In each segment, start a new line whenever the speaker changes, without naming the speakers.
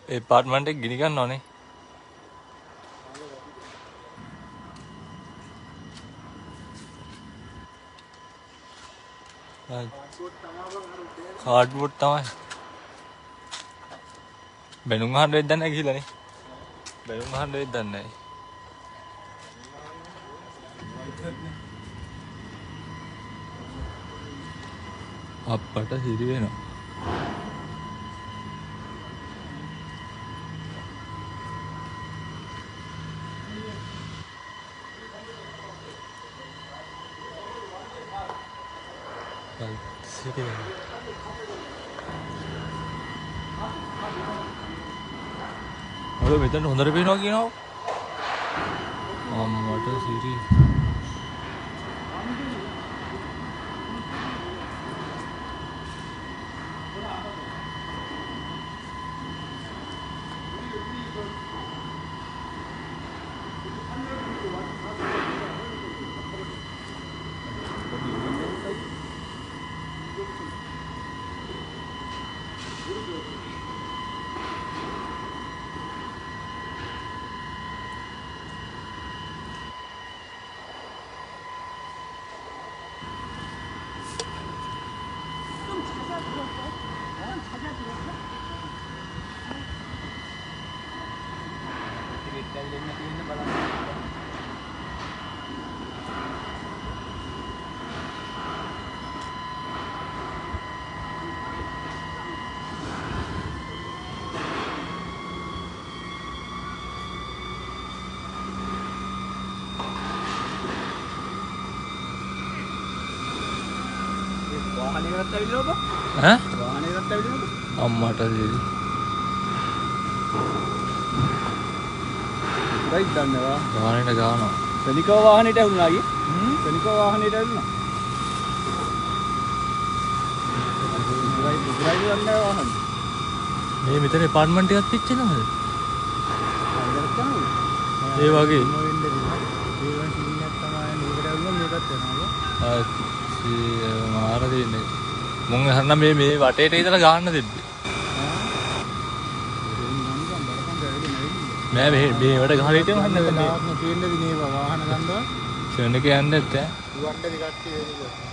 apartment एक गिनी गन्ना ने कार्डबोर्ड තමයි බැනුම් අහන්න වෙද්ද නැහැ ගිහිලානේ බැනුම් අහන්න වෙද්ද නැහැ අප්පට හිරි වෙනවා සිටි වෙනවා ඔය මෙතන හොඳට පේනවා කියනවා අම්මට සිරි
वाहनेකට ඇවිල්ලා ඔබ
ඈ
वाहनेකට ඇවිල්ලා ඔබ
අම්මට සිරි
රයිට් දන්නවා
වාහනේට ගානවා
සෙනිකව වාහනේට ඇවිල්ලා ආයේ සෙනිකව වාහනේට ඇවිල්ලා රයිට් දන්නවා වාහන
මේ මෙතන ඇපාර්ට්මන්ට් එකක් පිච්චෙනවද ඒ වගේ මාර දෙන්නේ මුං හරන මේ වටේට ඉඳලා ගන්න දෙන්නේ මෑ මේවට ගහලා හිටියම හන්න වෙන්නේ
ආත්ම තියෙන්නේ දිනේ වාහන ගන්නවා
ෂර්න් එක යන්නේ නැත්තේ
දුවන්න දිගට්ටි වෙනක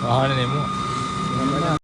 වාහනේ නෙමු